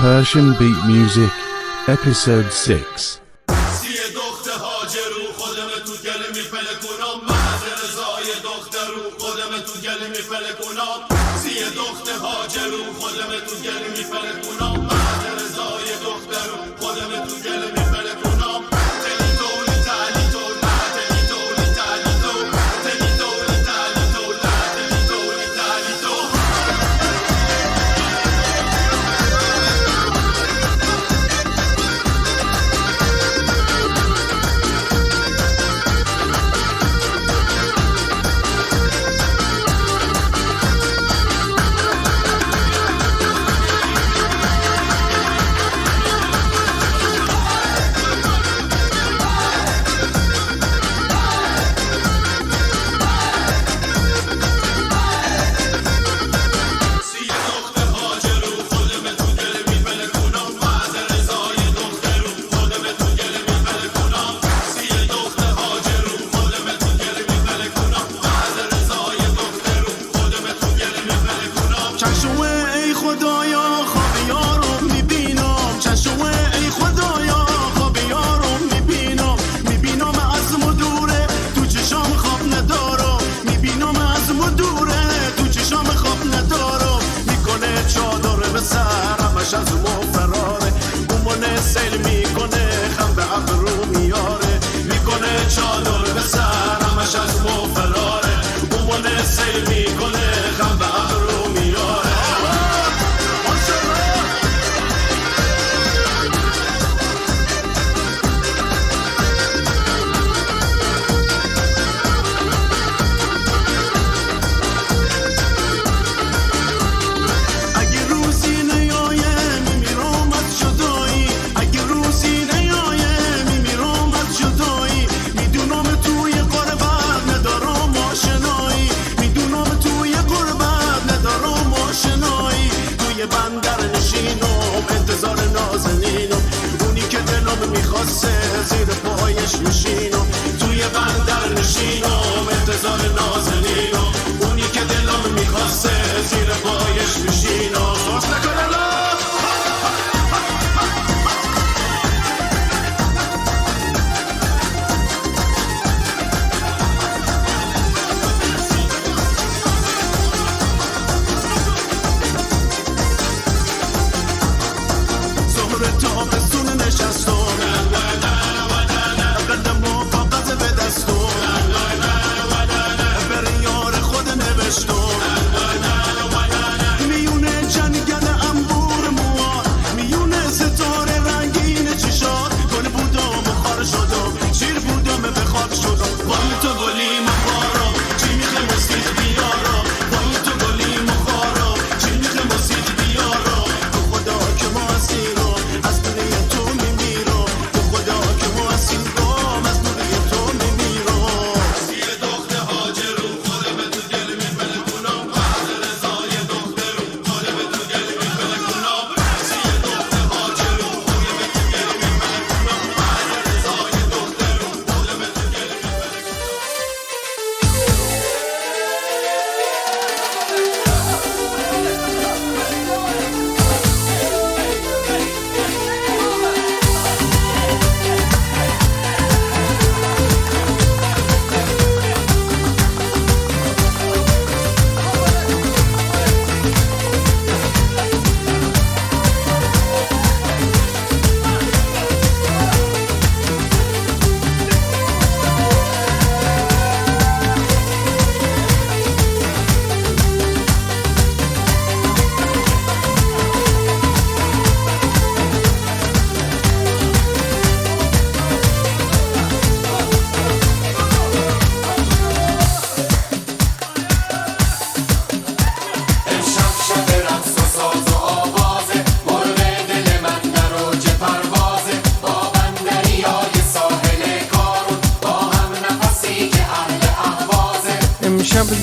Persian Beat Music, Episode 6.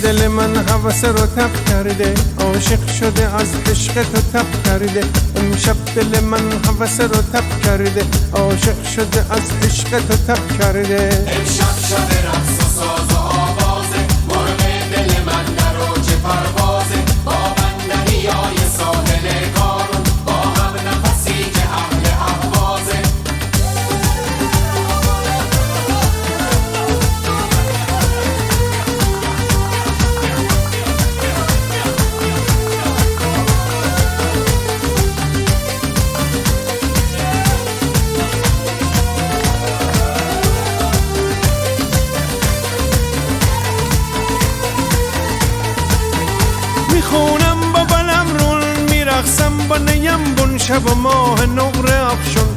دل من هوس رو تب کرده، عاشق شده از عشق تو تب کرده. امشب دل من هوس رو تب کرده، عاشق شده از عشق تو تب کرده. امشب شب رقص و ساز و آوازه، مرغ دل من در اوج پروازه. با من دریای ساحل کارون، با هم نفس میخونم با بلم رول، میرقصم با نیم بون، شب و ماه نقره افشون،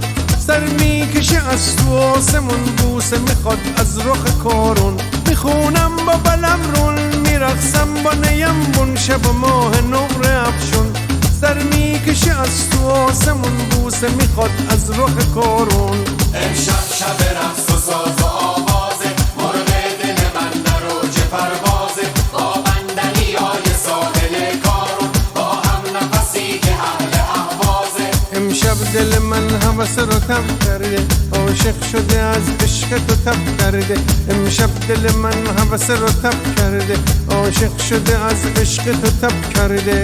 سر میکشه از تو آسمون، بوسه میخواد از رخ کارون. میخونم با بلم رول، میرقصم با نیم بون، شب و ماه نقره افشون، سر میکشه از تو آسمون، بوسه میخواد از رخ کارون. امشب شب رقص و ساز و آوازه، مرغ دل من در اوج پروازه، با بندنیای ساحل کارون، با هم نفسی که اهل اهوازه. امشب دل من هوس رو تب کرده، عاشق شده از عشق تو تب کرده. امشب دل من هوس رو تب کرده، عاشق شده از عشق تو تب کرده.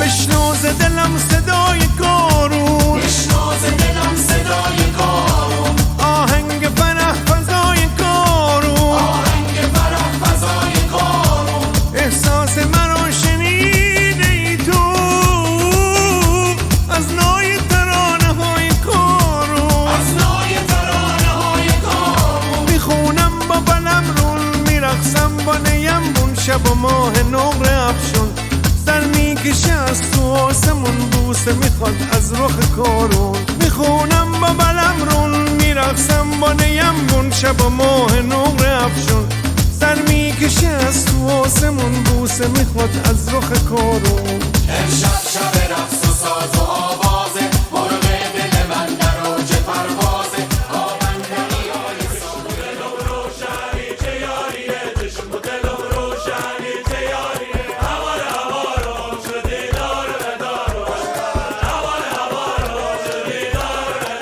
بشنو ز دلم صدای کارون، بشنو ز دلم صدای کارون، آهنگ فرح فضای کارون، آهنگ فرح فضای کارون. احساس مرا شنیده ای تو از نای ترانه های کارون، از نای ترانه های کارون. میخونم با بلم رون، میرقصم با نیم بون، شب و ماه نقره افشون، سر میکشه از تو آسمون، بوسه میخواد از رخ کارون. میخونم با بلم رون، میرقصم با نیم بون، شب و ماه نقره افشون، سر میکشه از تو آسمون، بوسه میخواد از رخ کارون. امشب شب رقص و ساز و آوازه، مرغ دل من در اوج پروازه، با بندنیای ساحل روشنی چه یاریه، چشم و دلم روشنی چه یاریه، هوار هوارم شدی دار به دارم، هوار هوارم شدی دار به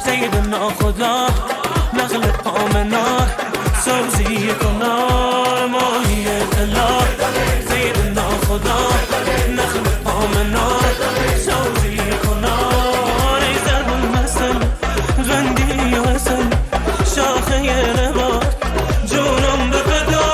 سيدنا خدا نغلب آمنا سوزي كنا ماهية الله سيدنا خدا نغلب آمنا سوزي كنا ريزر المثل غندي وسل شاخي رباط جونم بفدا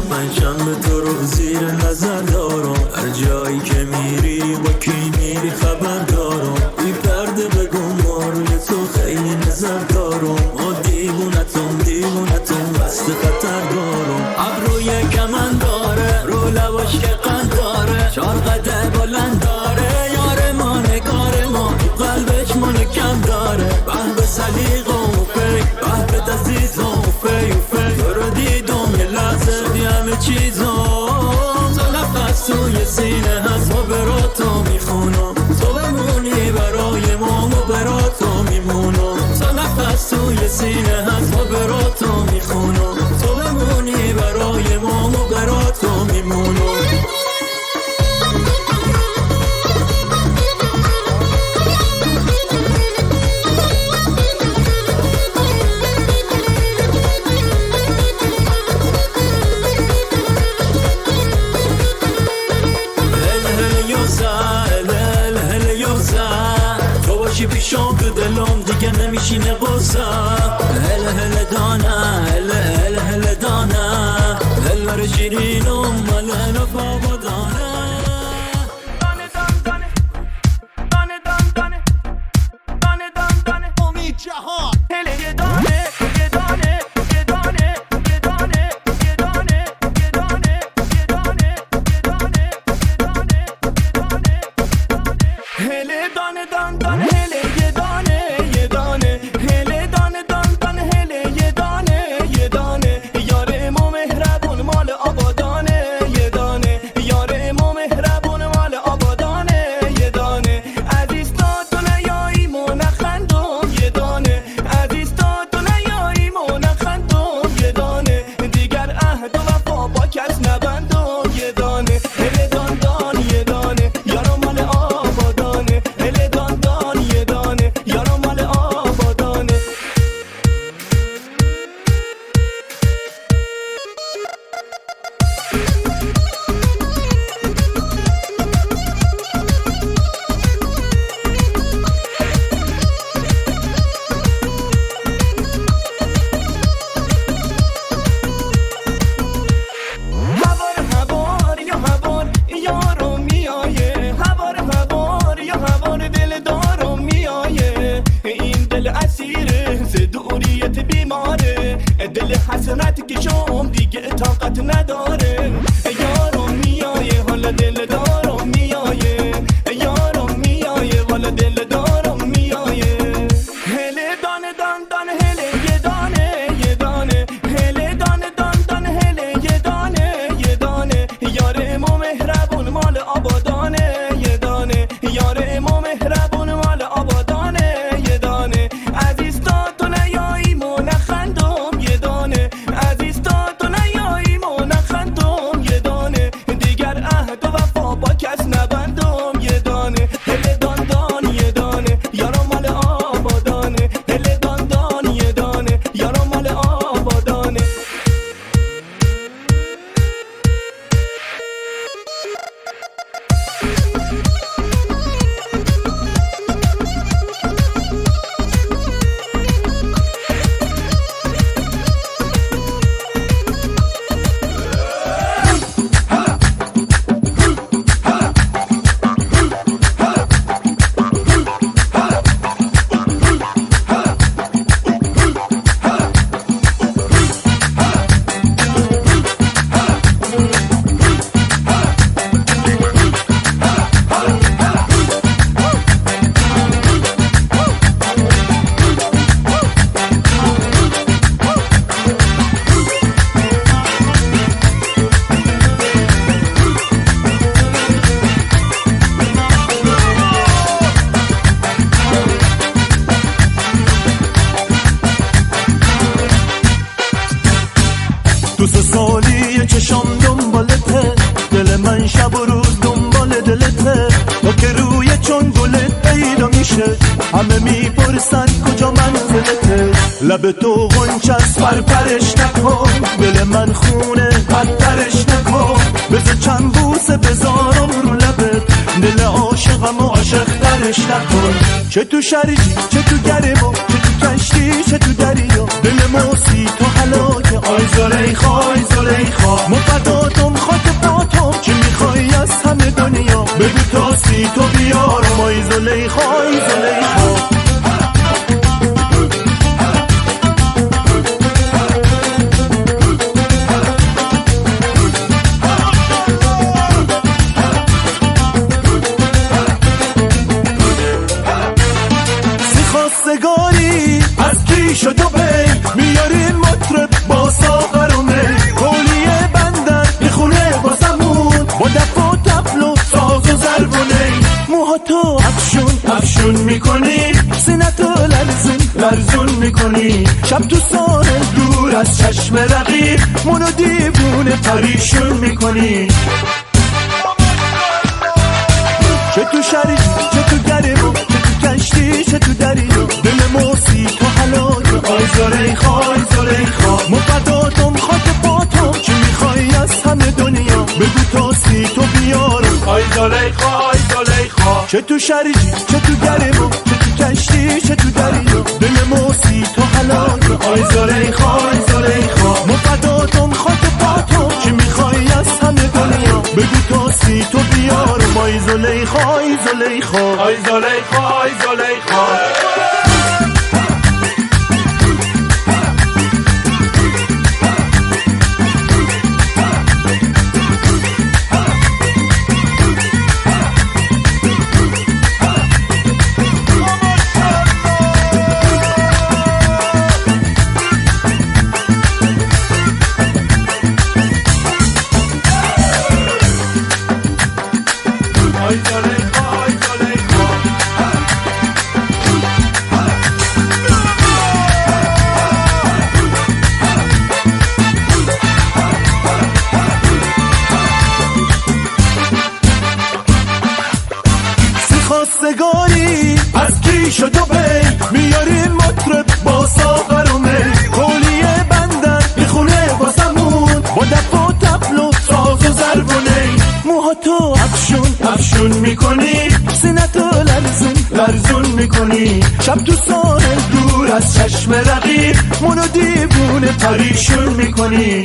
پنجشنبه تو رو زیر نظر دارم، هر جایی که میری با کی میری خبر دارم، بی پرده بگو ما روی تو خیلی نظر دارم، ما دیوونتون وسط خطر دارم، ابروی کمن داره رو لباش که قند داره، 4 قد بلند داره، یار ما نگار ما قلبش منو کم داره، به سلیقه و فکر به عزیز و فی تو رو دیدم یه لحظه همه چیزم تو نشینه قصه هل هل دانه هل هل هل دانه هل ور شیرینم ملن و بابا دانه امید جهان هله دانه یه دانه یه دانه یه دانه یه دانه یه دانه یه دانه یه دانه یه دانه یه دانه هله دانه دان دان هله یه دانه یه دانه هله دانه دان دان هله یه دانه یه دانه یار ما مهربون مال آبادانه یه دانه یار ما مهربون مال آبادانه یه دانه عزیز تا تو نیایی مو نخندم یه دانه عزیز تا تو نیایی مو نخندم یه دانه دیگر عهد و وفا با کس نبندم یه دانه هله دان دان یه دانه یارم مال آبادانه هله دان دان یه دانه یارم مال آبادانه هوار یا یارو میایه هوار یا دل دارو میایه این دل اسیره ز دوریت بیماره دل حسرت که شم دیگه طاقت نداره یارو میایه حالا دل دارو میایه یارو میایه حالا دل دارو میایه هله دانه دان دان هله یه دانه یه دانه هله دانه دان دان هله یه دانه یه دانه یار ما مهربون مال آبادانه یه دانه یار ما مهربون مال آبادانه یه دانه عزیز تا تو نیایی مو نخندم یه دانه عزیز تا تو نیایی مو نخندم یه دانه دیگر عهد و وفا با کس نبندم یه دانه هله دان دان یه دانه یارم مال آبادانه هله دان دان یه دانه یارم مال آبادانه تو سالی چشام دنبالته دل من شب و روز دنبال دلته تا که روی چون گلت پیدا میشه همه میپرسن کجا منزلته لب تو غنچست پرپرش نکن دل من خونه بدترش نکن بذار چند بوسه بذارم رو لبت دل عاشقم و عاشق ترش نکن چه تو شرجی چه تو گرما چه تو کشتی چه تو دریا دل موسی تو حلاکه آی زلیخا آی زلیخا مفداتم خاک پاتم چی میخوای از همه دنیا بگو تاسی تو بیارم آی زلیخا آی زلیخا خواستگاری از کی شد و بی میارین مطرب با ساغر و می کولیه بندن میخونه با زمون با دف و تبل و ساز و ضرب و نی موهاتو افشون میکنی سینتو لرزون میکنی شب تو ساره دور از چشم رقیب منو دیوونه پریشون میکنی چه تو شریف چه تو گرم چه تو کشتی چه تو دریا دل موسی تو حلاک آی زلیخا آی زلیخا مفداتم خاک پاتم چی میخوای از همه دنیا بگو تاسی تو بیارم آی زلیخا آی زلیخا چه تو شریف چه تو گرم چه تو کشتی کشتی چه تو دریا دل موسی تو حلاج آی زلیخا آی زلیخا مفداتم خاک پاتم چی میخوای از همه دنیا بگو تا سی تو بیارم آی زلیخا آی زلیخا آی زلیخا آی زلیخا خواستگاری از کیش و دوبی میاریم مطرب با ساغر و می کولیه بندن میخونه واسمون با دف و تبل و ساز و ضرب و نی موها تو افشون میکنی سینه تو لرزون میکنی شب تو ساحل دور از چشم رقیب منو دیوونه پریشون میکنی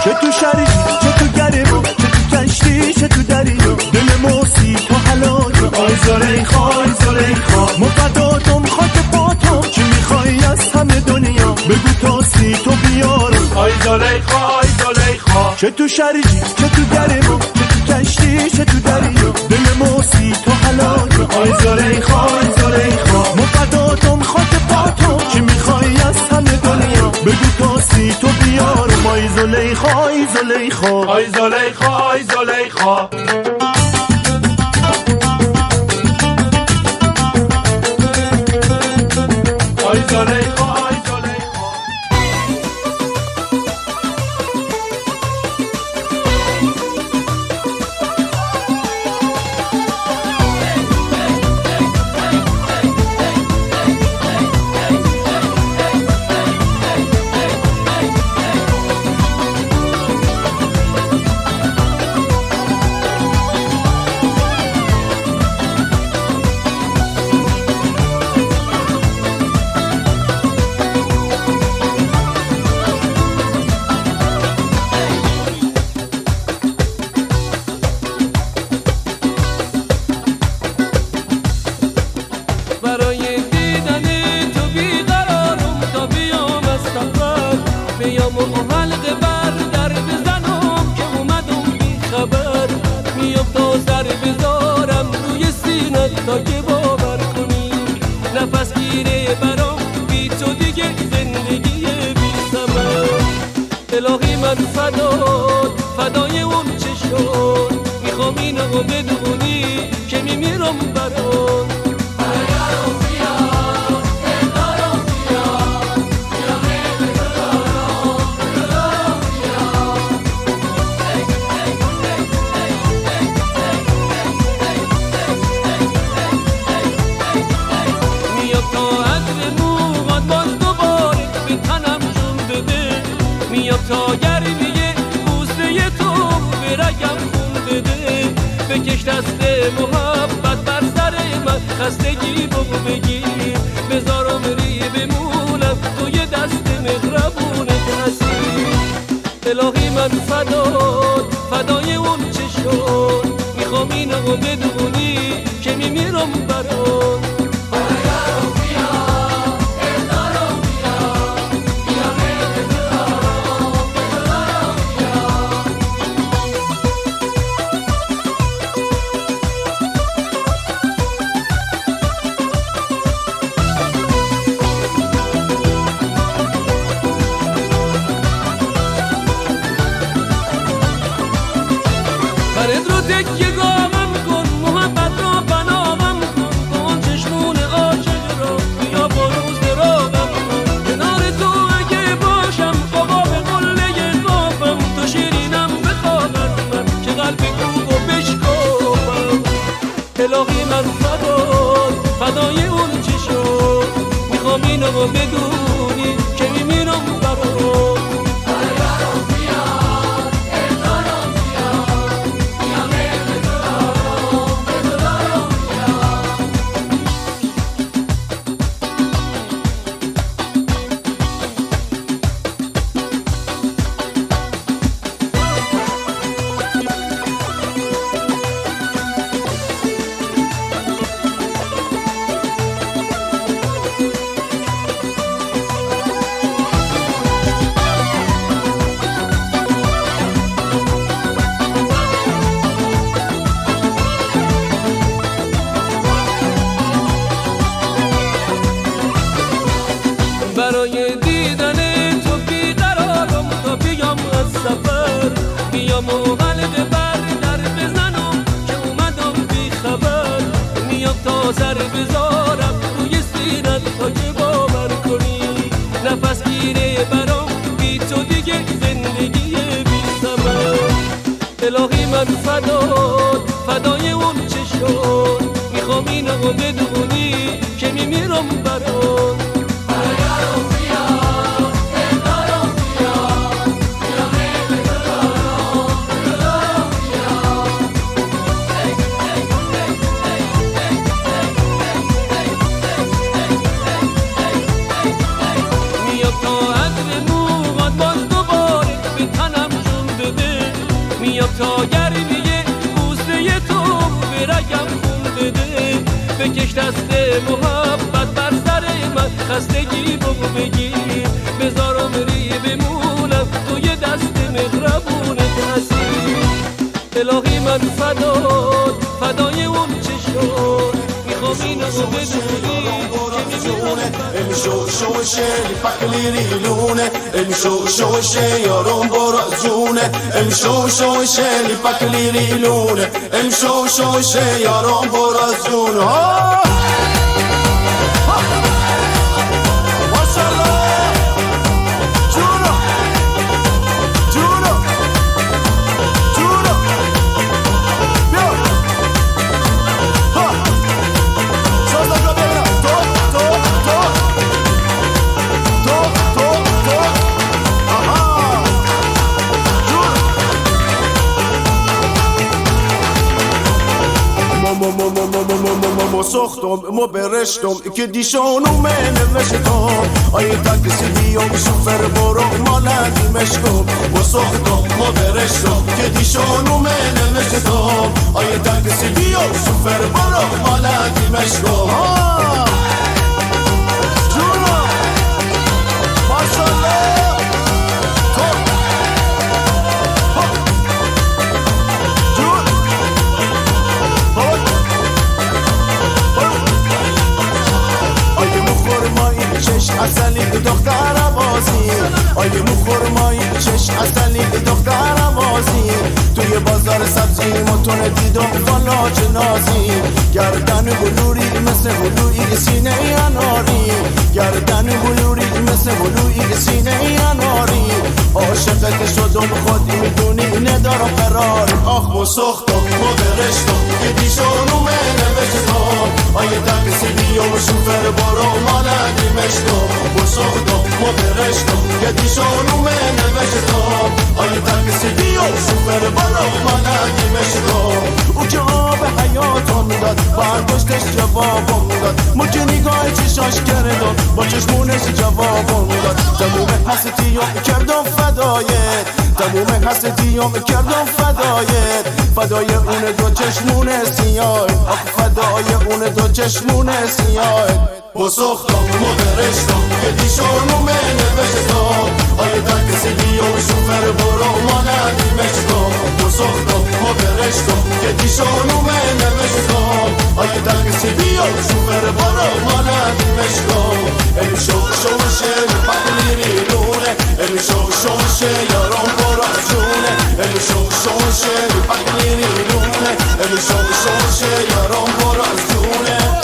چه تو شریف چه تو گرم چه تو کشتی چه تو دریا دل موسی تو حلاج آی زلیخا آی زلیخا مفداتم خاک پاتم چی میخوای از همه دنیا بگو تا سی تو بیارم آی زلیخا آی زلیخا چه تو شریف چه تو گرم چه تو کشتی چه تو دریا دل موسی تو حلاج آی زلیخا آی زلیخا مفداتم خاک پاتم چی میخوای از همه دنیا بگو تا سی تو بیارم آی زلیخا آی زلیخا آی زلیخا آی زلیخا آی زلیخا آی زلیخا بیام و حلقه بر در بزنم که اومدم بی خبر میام تا سر بذارم روی سینت تا که باور کنی نفس گیره برام بی تو دیگه زندگی بی ثمر الهی من فدای اون چه شد میخوام اینو بدونی که میمیرم برات تا گرمیه بوسه تو به رگم خون بده بکش دست محبت بر سر من خستگی بگو بگیر بذارم ری بمونم توی دست مهربونت هستی الهی من فدای اون چه شد میخوام اینو بدونی که میمیرم برات برد رو تکیه گامم کن محبت رو بنامم کن با اون چشم میام و حلقه بر در بزنم که اومدم بی خبر میام تا سر بذارم روی سینت تا که باور کنی نفس گیره برام بی تو دیگه زندگی بی ثمر الهی من فدای اون چشم میخوام اینو بدونی که میمیرم برات میام تا گرمیه بوسه تو به رگم خون بده بکش دست محبت بر سر من خستگی بگو بگیر بذارم ری بمونم توی دست مهربونت هستی الهی من فدای اون چشم میخوام اینو بدونی شوشه پکلی لونه شوشه یارم برا زونه شوشه پکلی لونه شوشه یارم برا زونه ساختم ما برشتم که دیشانو نوشتم آیه تاکسی بیام شوفر برو مالدی مشکم ما ساختم ما برشتم که دیشانو نوشتم آیه تاکسی بیام شوفر برو مالدی مشکم جونا ماشالله اصلی دختر بازی آیه مخورمایی چش اصلی دختر بازی توی بازار سبزی متون دیدم والا جنازی گردن بلوری مثل بلوری سینه اناری گردن بلوری مثل بلوری سینه اناری عاشقت شدم خودی میدونی ندارم قرار آخ مسختم ما برشتم که دیشانو نوشتم آیه تاکسی بیام شوفر برو مالدی مشتم مسختم ما برشتم که دیشانو نوشتم آیه تاکسی بیام شوفر برو مالدی مشتم او که آب حیاتم داد برداشتش جوابم داد مجه نگاه چشاش کردم با چشمونش جوابم داد تموم حسیتیام کردم فدایت تموم حسیتیام کردم فدایت فدای اون دو چشمون سیاه فدای اون دو چشمون سیاه بسختم و برشتم که دیشانو نوشتم آیه تاکسی بیام شوفر برو مالدی مشتم بسختم و برشتم که دیشانو نوشتم آیه تاکسی بیام شوفر برو مالدی مشتم شوشه پکلی لونه شوشه یارم برا جونه شوشه پکلی لونه شوشه یارم برا جونه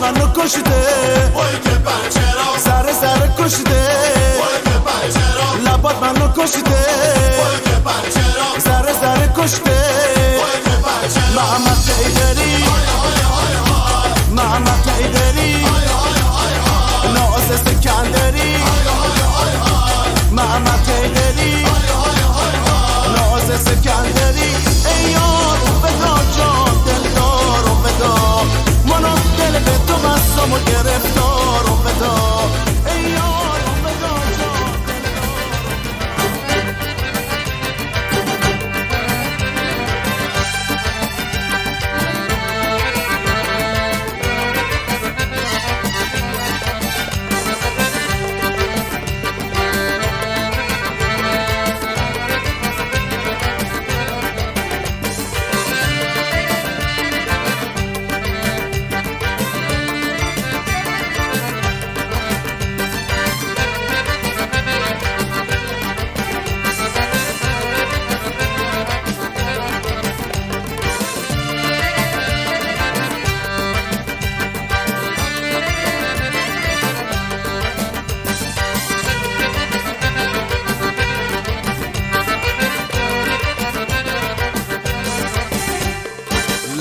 منو کشته سر کشته لبات منو کشته سر کشته محمد حیدری محمد حیدری ناز سکندری محمد حیدری ناز سکندری ای یار بدا جان دلدار بدا منو دل به تو بستم و گرفتار بدا ای یار بدا جان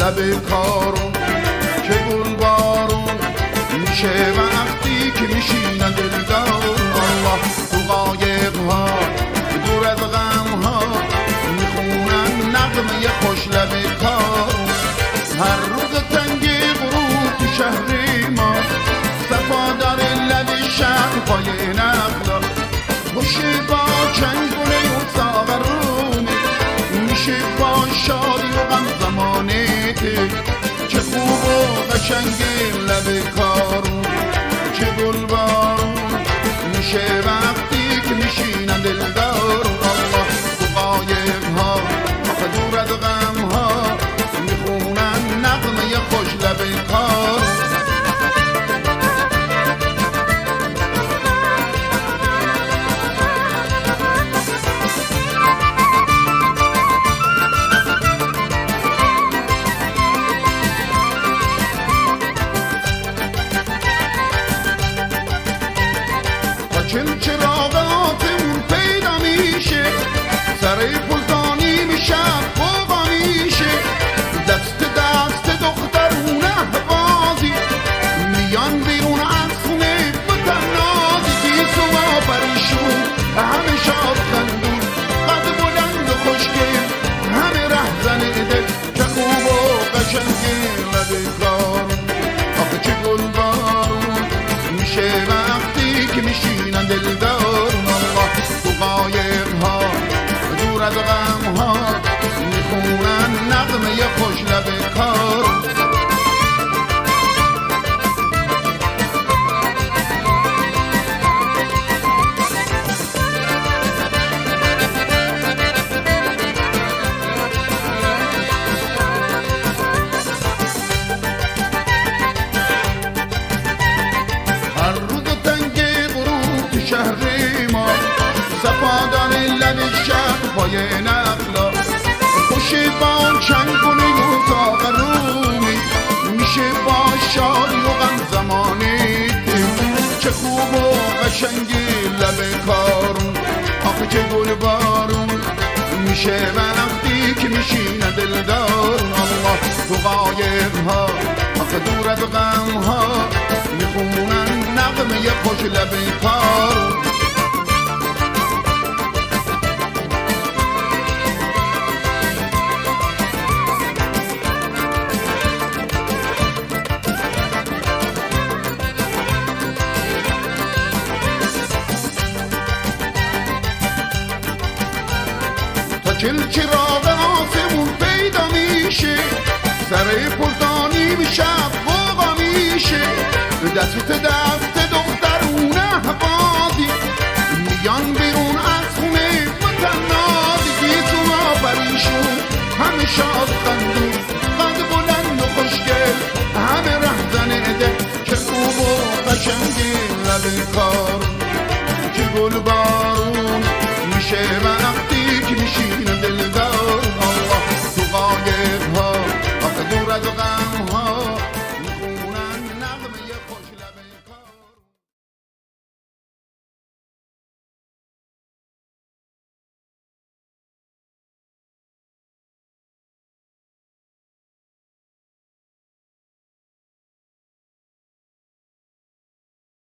لب کارون که گل بارون میشه وقتی که میشینن دلدار الله تو قایق ها دور از غم ها میخونن نغمه خوش لب کارون هر روز تنگ غروب تو شهر ما صفا داره لب شهر پای نخلا خوشی با چنگونه و ساغرونه میشه با شادی و غم زمانه چه خوب و قشنگ لب کارون چه گل بارون میشه وقتی که میشینن دلدار الله تو قایق ها آخه دور از غم ها میخونن نغمه خوش لب کارون چل چراغاتمون پیدا میشه سر پلتانی میشه بابا میشه دست دخترون احوازی میان بیرون از خونه بتنازی بیس و پریشون همه شاد خندون قد بلند و خوشگل همه رهزن دل چه خوب و قشنگی لب کارون آخه چه گل بارون میشه وقتی که میشینن دلدار الله تو قایق ها دور از غم ها میخونن نغمه خوش لب کارون صفادان لب شهر پای نخلا خوشی با چنگونه و ساغرومی میشه با شادی و غم زمانی چه خوب و قشنگی لب کارون آخه چه گل بارون میشه وقتی که میشینه دلدار الله تو قایق ها آخه دور از غم ها میخونن نغمه خوش لب کارون چل چراغ آسمون پیدا میشه سر پلتانی میشه بابا میشه دست